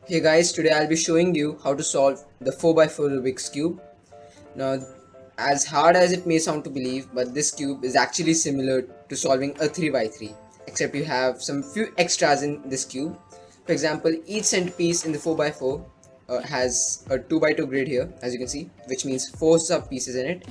Hey guys, today I'll be showing you how to solve the 4x4 Rubik's Cube. Now, as hard as it may sound to believe, but this cube is actually similar to solving a 3x3, except you have some few extras in this cube. For example, each centerpiece in the 4x4 has a 2x2 grid here, as you can see, which means 4 sub pieces in it,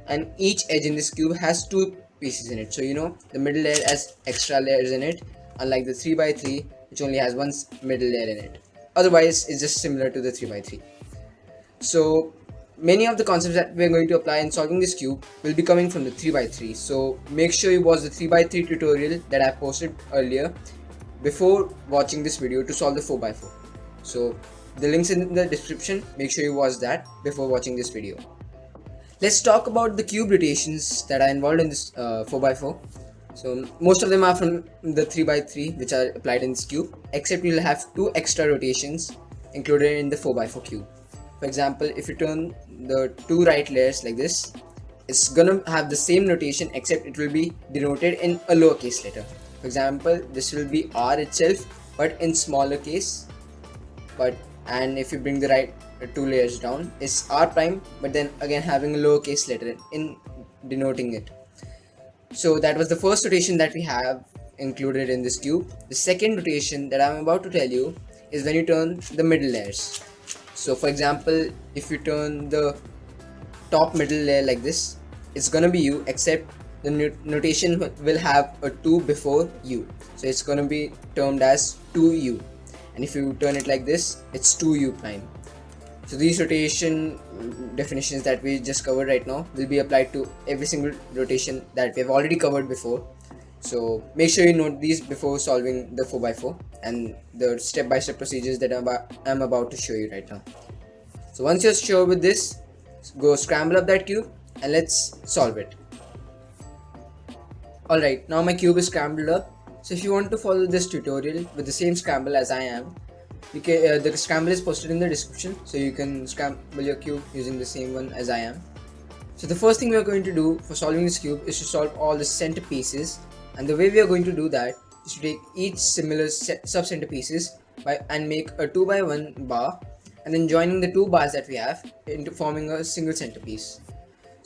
and each edge in this cube has 2 pieces in it. So, the middle layer has extra layers in it, unlike the 3x3, which only has one middle layer in it. Otherwise, it's just similar to the 3x3. So many of the concepts that we're going to apply in solving this cube will be coming from the 3x3. So make sure you watch the 3x3 tutorial that I posted earlier before watching this video to solve the 4x4. So the links in the description, make sure you watch that before watching this video. Let's talk about the cube rotations that are involved in this 4x4. So most of them are from the 3x3 which are applied in this cube, except you'll have 2 extra rotations included in the 4x4 cube. For example, if you turn the 2 right layers like this, it's gonna have the same notation except it will be denoted in a lowercase letter. For example, this will be R itself but in smaller case. And if you bring the right 2 layers down, it's R prime but then again having a lowercase letter in denoting it. So that was the first rotation that we have included in this cube. The second rotation that I'm about to tell you is when you turn the middle layers. So for example, if you turn the top middle layer like this, it's gonna be U, except the notation will have a 2 before U. So it's gonna be termed as 2U. And if you turn it like this, it's 2U prime. So these rotation definitions that we just covered right now will be applied to every single rotation that we have already covered before. So make sure you note these before solving the 4x4 and the step-by-step procedures that I'm about to show you right now. So once you're sure with this, go scramble up that cube and let's solve it. Alright, now my cube is scrambled up. So if you want to follow this tutorial with the same scramble as I am, the scramble is posted in the description, so you can scramble your cube using the same one as I am. So the first thing we are going to do for solving this cube is to solve all the center pieces, and the way we are going to do that is to take each similar sub-center pieces and make a 2x1 bar, and then joining the 2 bars that we have into forming a single centerpiece.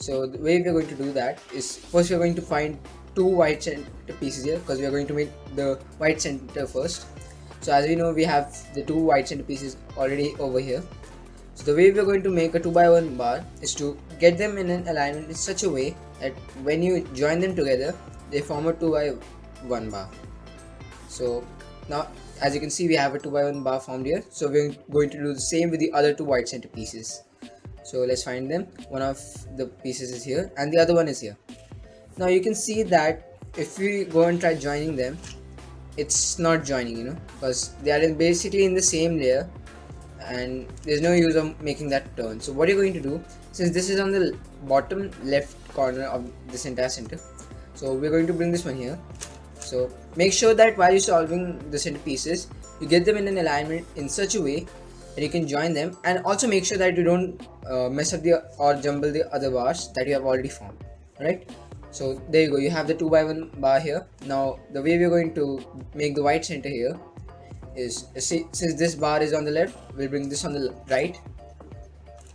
So the way we are going to do that is first we are going to find 2 white center pieces here, because we are going to make the white center first. So as we know, we have the 2 white center pieces already over here. So the way we are going to make a 2x1 bar is to get them in an alignment in such a way that when you join them together, they form a 2x1 bar. So now as you can see, we have a 2x1 bar formed here. So we're going to do the same with the other 2 white center pieces. So let's find them. One of the pieces is here and the other one is here. Now you can see that if we go and try joining them, it's not joining, because they are basically in the same layer and there's no use of making that turn. So what you're going to do, since this is on the bottom left corner of this entire center, so we're going to bring this one here. So make sure that while you're solving the center pieces, you get them in an alignment in such a way that you can join them, and also make sure that you don't mess up or jumble the other bars that you have already formed. Right? So there you go, you have the 2x1 bar here. Now the way we're going to make the white center here is, since this bar is on the left, we'll bring this on the right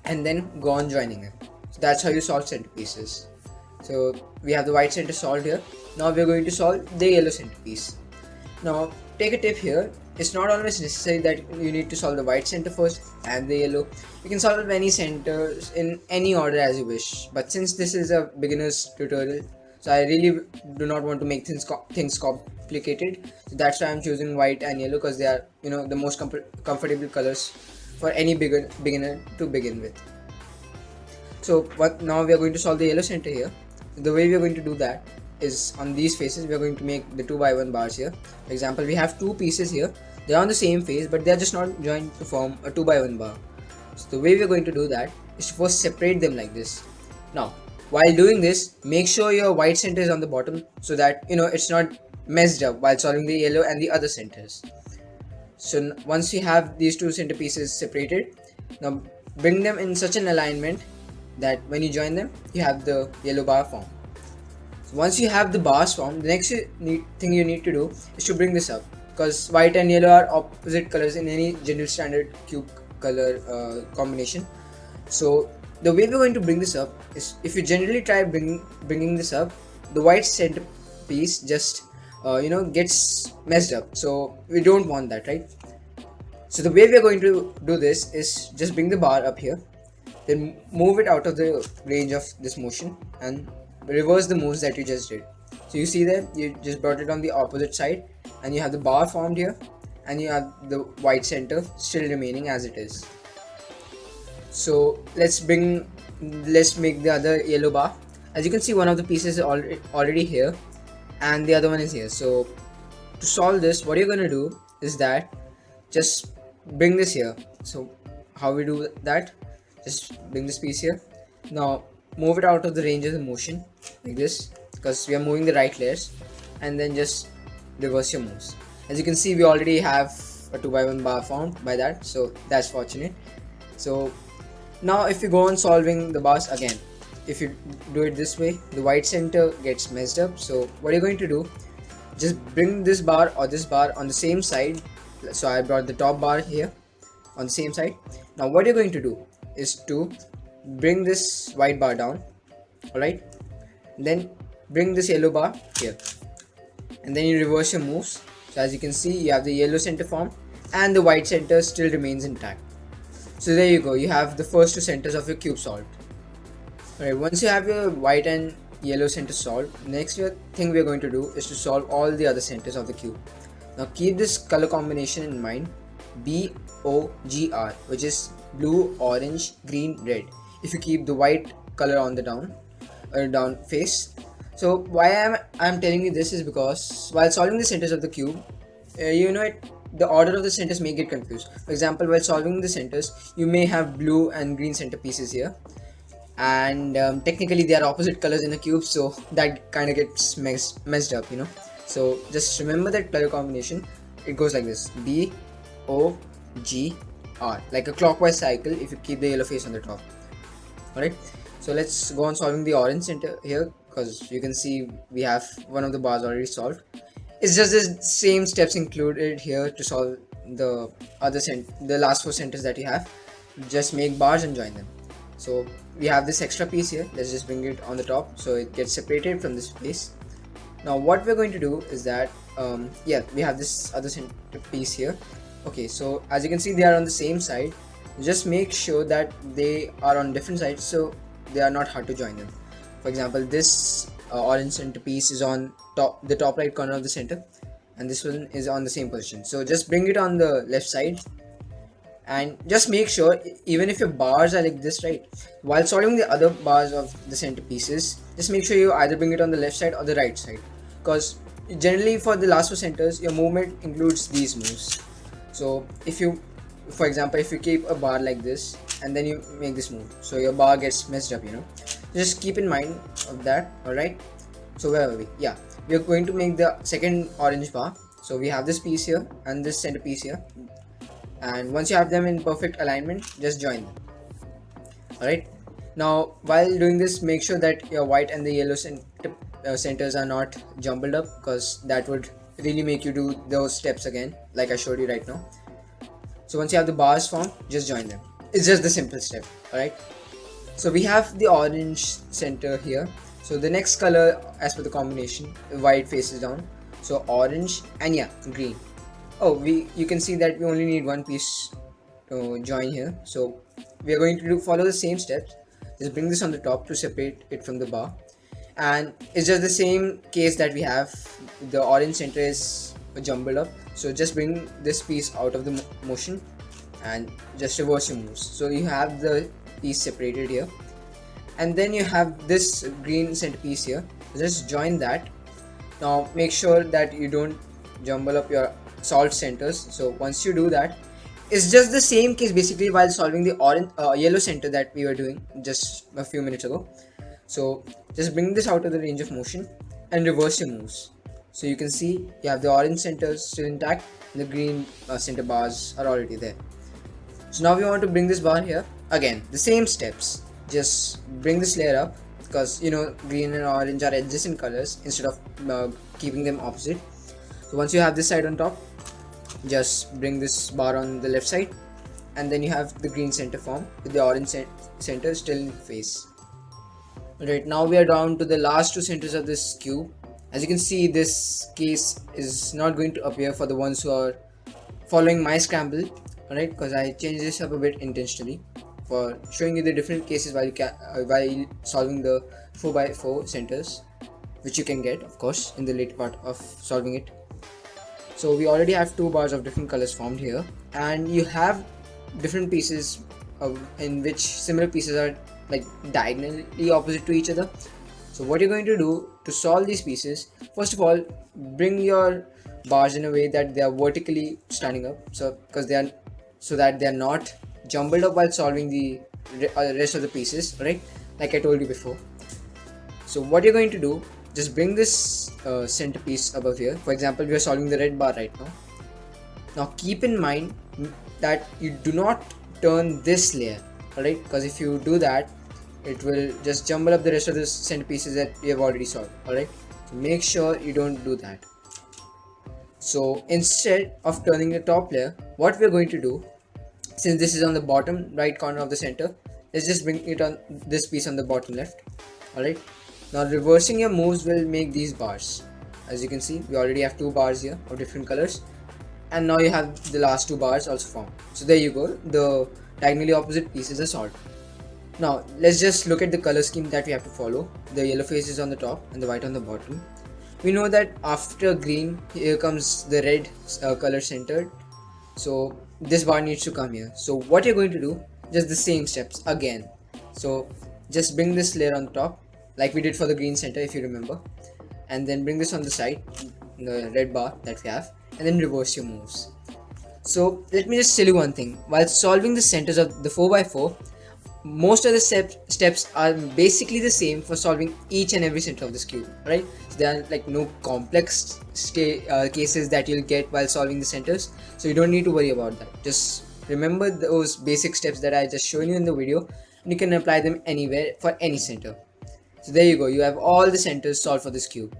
and then go on joining it. So that's how you solve center pieces. So we have the white center solved here. Now we're going to solve the yellow centerpiece. Now take a tip here, it's not always necessary that you need to solve the white center first and the yellow. You can solve any centers in any order as you wish, but since this is a beginner's tutorial, so I really do not want to make things complicated. So that's why I'm choosing white and yellow, because they are the most comfortable colors for any beginner to begin with. So now we are going to solve the yellow center here. The way we are going to do that is on these faces we are going to make the 2x1 bars here. For example, we have 2 pieces here, they are on the same face but they are just not joined to form a 2x1 bar. So the way we are going to do that is to first separate them like this. Now while doing this, make sure your white center is on the bottom so that it's not messed up while solving the yellow and the other centers. So once you have these 2 center pieces separated, now bring them in such an alignment that when you join them, you have the yellow bar formed. So once you have the bars formed, the next thing you need to do is to bring this up. because white and yellow are opposite colors in any general standard cube color combination. So the way we're going to bring this up is, if you generally try bringing this up, the white center piece just gets messed up, so we don't want that, right? So the way we're going to do this is just bring the bar up here, then move it out of the range of this motion and reverse the moves that you just did. So you see there, you just brought it on the opposite side and you have the bar formed here and you have the white center still remaining as it is. So let's make the other yellow bar. As you can see, one of the pieces is already here and the other one is here. So to solve this, what you're going to do is that just bring this here. So how we do that, just bring this piece here. Now move it out of the range of the motion like this, because we are moving the right layers, and then just reverse your moves. As you can see, we already have a 2x1 bar formed by that, so that's fortunate. So now if you go on solving the bars again, if you do it this way, the white center gets messed up. So what you're going to do, just bring this bar or this bar on the same side. So I brought the top bar here on the same side. Now what you're going to do is to bring this white bar down, alright, then bring this yellow bar here, and then you reverse your moves. So as you can see, you have the yellow center formed and the white center still remains intact. So there you go, you have the first two centers of your cube solved. Alright, once you have your white and yellow center solved, next thing we're going to do is to solve all the other centers of the cube. Now keep this color combination in mind, BOGR, which is blue, orange, green, red. If you keep the white color on the down face. So why I'm telling you this is because while solving the centers of the cube, the order of the centers may get confused. For example, while solving the centers, you may have blue and green center pieces here, and technically they are opposite colors in a cube, so that kind of gets messed up, So just remember that color combination. It goes like this: BOGR, like a clockwise cycle if you keep the yellow face on the top. Alright, so let's go on solving the orange center here, because you can see we have one of the bars already solved. It's just the same steps included here to solve the last four centers that you have. Just make bars and join them. So we have this extra piece here. Let's just bring it on the top so it gets separated from this piece. Now what we're going to do is that we have this other center piece here. Okay, so as you can see, they are on the same side. Just make sure that they are on different sides so they are not hard to join them. For example, this orange center piece is on the top right corner of the center, and this one is on the same position. So just bring it on the left side, and just make sure, even if your bars are like this, right, while solving the other bars of the center pieces, just make sure you either bring it on the left side or the right side, because generally for the last four centers your movement includes these moves. So for example, if you keep a bar like this and then you make this move, so your bar gets messed up, just keep in mind of that. Alright, so where are we? We are going to make the second orange bar. So we have this piece here and this center piece here, and once you have them in perfect alignment, just join them. Alright, now while doing this, make sure that your white and the yellow centers are not jumbled up, because that would really make you do those steps again like I showed you right now. So once you have the bars formed, just join them. It's just the simple step. Alright, so we have the orange center here. So the next color as per the combination, white faces down, so orange and green. You can see that we only need one piece to join here. So we are going to follow the same steps. Just bring this on the top to separate it from the bar, and it's just the same case that we have. The orange center is jumbled up, so just bring this piece out of the motion and just reverse your moves. So you have the piece separated here, and then you have this green center piece here. Just join that. Now make sure that you don't jumble up your solved centers. So once you do that, it's just the same case basically while solving the orange yellow center that we were doing just a few minutes ago. So just bring this out of the range of motion and reverse your moves. So you can see you have the orange centers still intact and the green center bars are already there. So now we want to bring this bar here. Again, the same steps. Just bring this layer up, because green and orange are adjacent colors instead of keeping them opposite. So once you have this side on top, just bring this bar on the left side, and then you have the green center form with the orange center still in face. Right, now we are down to the last two centers of this cube. As you can see, this case is not going to appear for the ones who are following my scramble, alright, because I changed this up a bit intentionally for showing you the different cases while solving the 4x4 centers, which you can get of course in the later part of solving it. So we already have two bars of different colors formed here, and you have different pieces in which similar pieces are like diagonally opposite to each other. So what you're going to do to solve these pieces, first of all, bring your bars in a way that they are vertically standing up, so that they are not jumbled up while solving the rest of the pieces, right, like I told you before. So what you're going to do, just bring this centerpiece above here. For example, we are solving the red bar right now. Now keep in mind that you do not turn this layer, alright, because if you do that, it will just jumble up the rest of the centerpieces that we have already solved, alright. So make sure you don't do that. So instead of turning the top layer, what we're going to do, since this is on the bottom right corner of the center, let's just bring it on this piece on the bottom left, alright. Now reversing your moves will make these bars. As you can see, we already have two bars here of different colors, and now you have the last two bars also formed. So there you go, the diagonally opposite pieces are solved. Now let's just look at the color scheme that we have to follow. The yellow face is on the top and the white on the bottom. We know that after green, here comes the red color centered, so this bar needs to come here. So what you're going to do, just the same steps again. So just bring this layer on the top like we did for the green center, if you remember, and then bring this on the side, the red bar that we have, and then reverse your moves. So let me just tell you one thing, while solving the centers of the 4x4, most of the steps are basically the same for solving each and every center of this cube, right? So there are like no complex cases that you'll get while solving the centers, so you don't need to worry about that. Just remember those basic steps that I just shown you in the video, and you can apply them anywhere for any center. So there you go, you have all the centers solved for this cube.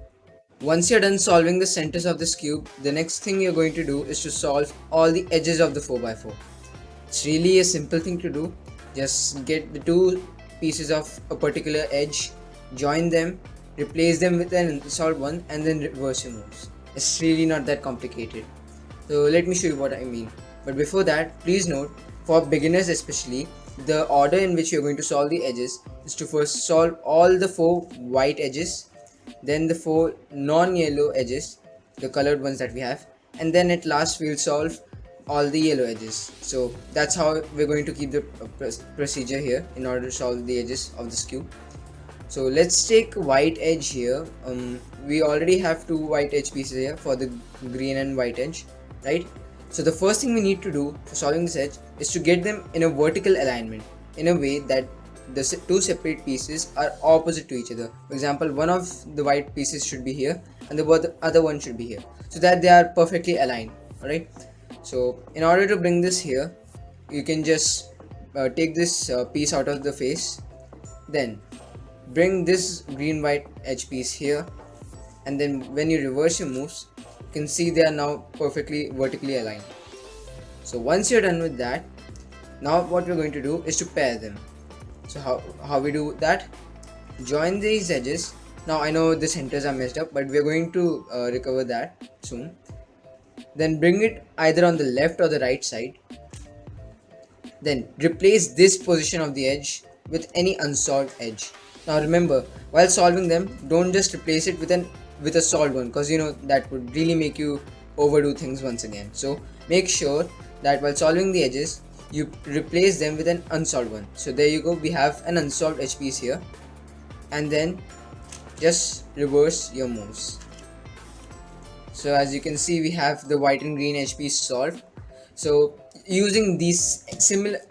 Once you're done solving the centers of this cube, the next thing you're going to do is to solve all the edges of the 4x4. It's really a simple thing to do. Just get the two pieces of a particular edge, join them, replace them with an unsolved one, and then reverse your moves. It's really not that complicated. So let me show you what I mean. But before that, please note, for beginners especially, the order in which you're going to solve the edges is to first solve all the 4 white edges, then the 4 non-yellow edges, the colored ones that we have, and then at last we'll solve all the yellow edges. So that's how we're going to keep the procedure here in order to solve the edges of this cube. So let's take white edge here. We already have 2 white edge pieces here for the green and white edge, right? So the first thing we need to do for solving this edge is to get them in a vertical alignment in a way that the 2 separate pieces are opposite to each other. For example, one of the white pieces should be here and the other one should be here, so that they are perfectly aligned, alright? So in order to bring this here, you can just take this piece out of the face, then bring this green white edge piece here, and then when you reverse your moves, you can see they are now perfectly vertically aligned. So once you're done with that, now what we're going to do is to pair them. So how we do that? Join these edges. Now I know the centers are messed up, but we're going to recover that soon. Then bring it either on the left or the right side. Then replace this position of the edge with any unsolved edge. Now remember, while solving them, don't just replace it with a solved one, because you know that would really make you overdo things once again. So make sure that while solving the edges, you replace them with an unsolved one. So there you go, we have an unsolved edge piece here, and then just reverse your moves. So as you can see, we have the white and green edge piece solved. So using these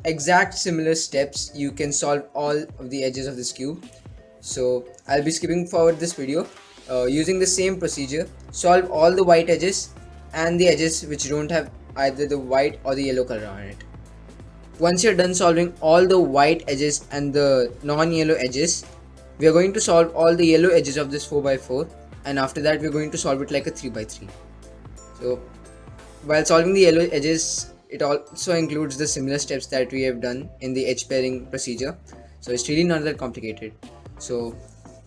exact similar steps, you can solve all of the edges of this cube. So I'll be skipping forward this video. Using the same procedure, solve all the white edges and the edges which don't have either the white or the yellow color on it. Once you're done solving all the white edges and the non-yellow edges, we are going to solve all the yellow edges of this 4x4, and after that we're going to solve it like a 3x3. So while solving the yellow edges, it also includes the similar steps that we have done in the edge pairing procedure. So it's really not that complicated. So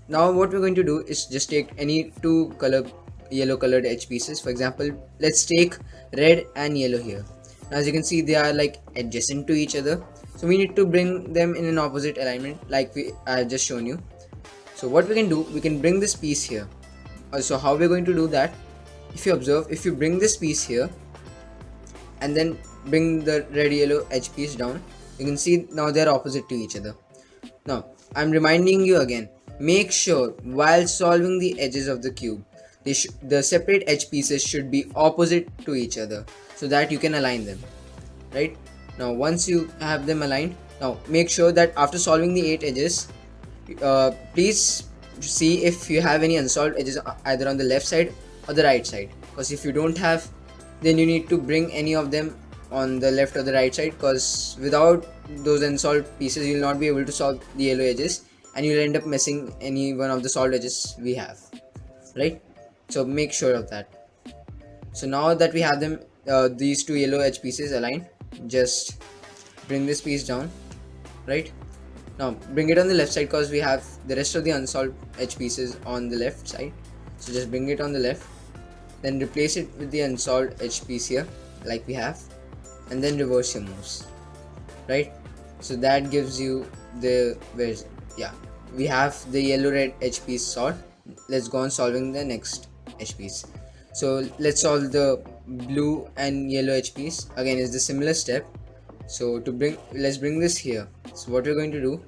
now what we're going to do is just take any two yellow colored edge pieces. For example, let's take red and yellow here. Now as you can see, they are like adjacent to each other, so we need to bring them in an opposite alignment like I have just shown you. So what we can do, we can bring this piece here. So how we're going to do that, if you observe, if you bring this piece here and then bring the red yellow edge piece down, you can see now they're opposite to each other. Now I'm reminding you again, make sure while solving the edges of the cube, the separate edge pieces should be opposite to each other so that you can align them. Right now, once you have them aligned, now make sure that after solving the 8 edges, please see if you have any unsolved edges either on the left side or the right side, because if you don't have, then you need to bring any of them on the left or the right side, because without those unsolved pieces you will not be able to solve the yellow edges and you'll end up missing any one of the solved edges we have, right? So make sure of that. So now that we have them, these two yellow edge pieces aligned, just bring this piece down. Right now bring it on the left side, because we have the rest of the unsolved edge pieces on the left side. So just bring it on the left, then replace it with the unsolved edge piece here like we have, and then reverse your moves. Right, so that gives you the we have the yellow red edge piece solved. Let's go on solving the next edge piece. So let's solve the blue and yellow edge piece. Again, is the similar step. So let's bring this here. So what we're going to do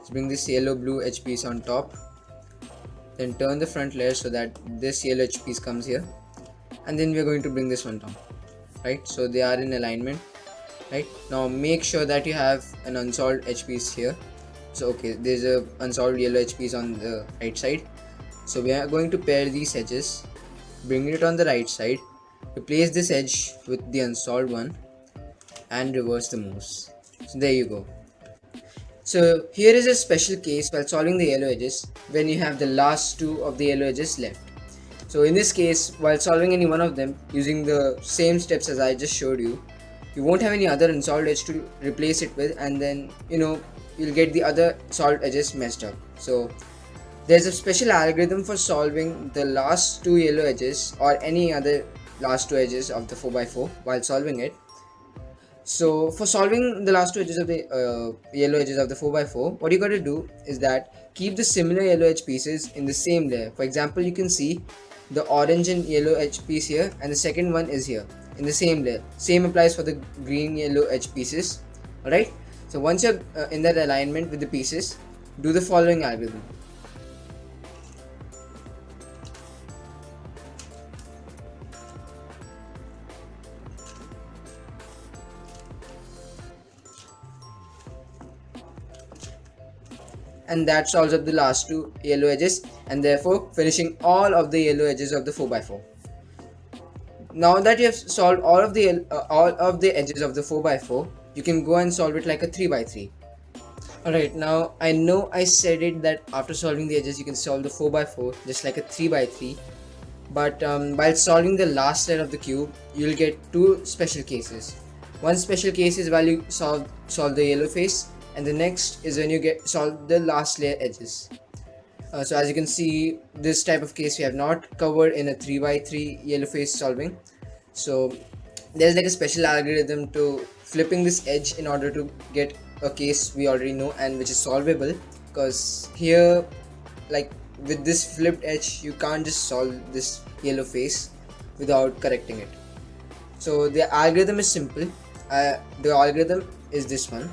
is bring this yellow blue edge piece on top, then turn the front layer so that this yellow edge piece comes here, and then we're going to bring this one down. Right, so they are in alignment. Right, now make sure that you have an unsolved edge piece here. So okay, there's a unsolved yellow edge piece on the right side. So we are going to pair these edges, bring it on the right side, replace this edge with the unsolved one, and reverse the moves. So there you go. So here is a special case while solving the yellow edges when you have the last two of the yellow edges left. So in this case, while solving any one of them using the same steps as I just showed you, you won't have any other unsolved edge to replace it with, and then you'll get the other solved edges messed up. So there's a special algorithm for solving the last two yellow edges or any other last two edges of the 4x4 while solving it. So for solving the last two edges of the yellow edges of the 4x4, what you got to do is that keep the similar yellow edge pieces in the same layer. For example, you can see the orange and yellow edge piece here, and the second one is here in the same layer. Same applies for the green yellow edge pieces. Alright, so once you're in that alignment with the pieces, do the following algorithm. And that solves up the last two yellow edges, and therefore finishing all of the yellow edges of the 4x4. Now that you have solved all of the edges of the 4x4, you can go and solve it like a 3x3. Alright, now I know I said it that after solving the edges you can solve the 4x4 just like a 3x3, but while solving the last layer of the cube, you'll get two special cases. One special case is while you solve the yellow face, and the next is when you solve the last layer edges. So as you can see, this type of case we have not covered in a 3x3 yellow face solving. So there's like a special algorithm to flipping this edge in order to get a case we already know and which is solvable, because here, like with this flipped edge, you can't just solve this yellow face without correcting it. So the algorithm is simple. The algorithm is this one.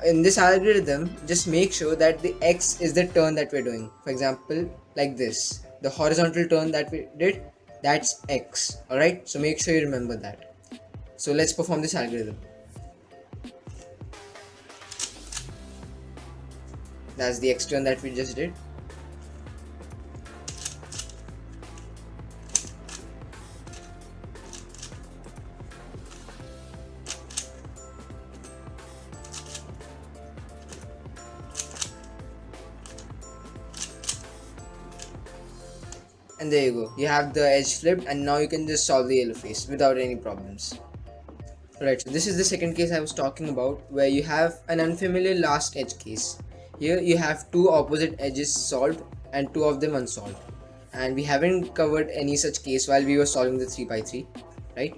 In this algorithm, just make sure that the X is the turn that we're doing. For example, like this, the horizontal turn that we did, that's X. Alright, so make sure you remember that. So let's perform this algorithm. That's the X turn that we just did. And there you go, you have the edge flipped, and now you can just solve the yellow face without any problems. Right, so this is the second case I was talking about, where you have an unfamiliar last edge case. Here you have two opposite edges solved and two of them unsolved. And we haven't covered any such case while we were solving the 3x3, right?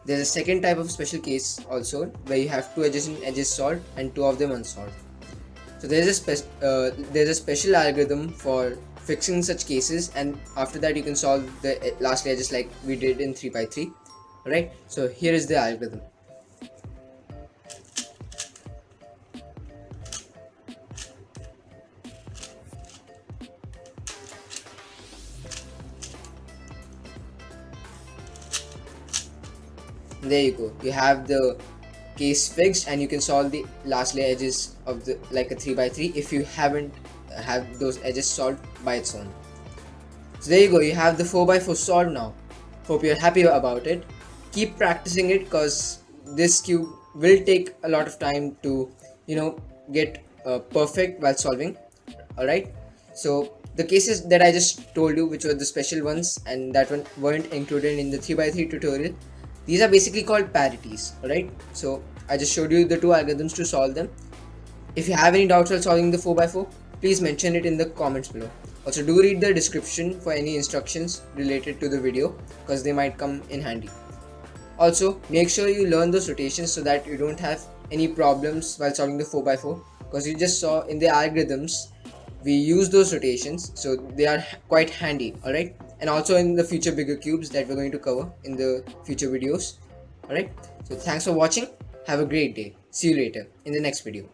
There's a second type of special case also, where you have two adjacent edges solved and two of them unsolved. So there's a special algorithm for fixing such cases, and after that you can solve the last edges like we did in 3x3. Alright, so here is the algorithm. There you go, you have the case fixed, and you can solve the last layer edges of the like a 3x3 if you haven't have those edges solved by its own. So there you go, you have the 4x4 solved now. Hope you're happy about it. Keep practicing it, because this cube will take a lot of time to get perfect while solving. Alright, so the cases that I just told you, which were the special ones and that one weren't included in the 3x3 tutorial, these are basically called parities. Alright, so I just showed you the two algorithms to solve them. If you have any doubts while solving the 4x4, please mention it in the comments below. Also, do read the description for any instructions related to the video, because they might come in handy. Also, make sure you learn those rotations so that you don't have any problems while solving the 4x4, because you just saw in the algorithms we use those rotations, so they are quite handy. Alright, and also in the future bigger cubes that we're going to cover in the future videos. Alright, so thanks for watching. Have a great day. See you later in the next video.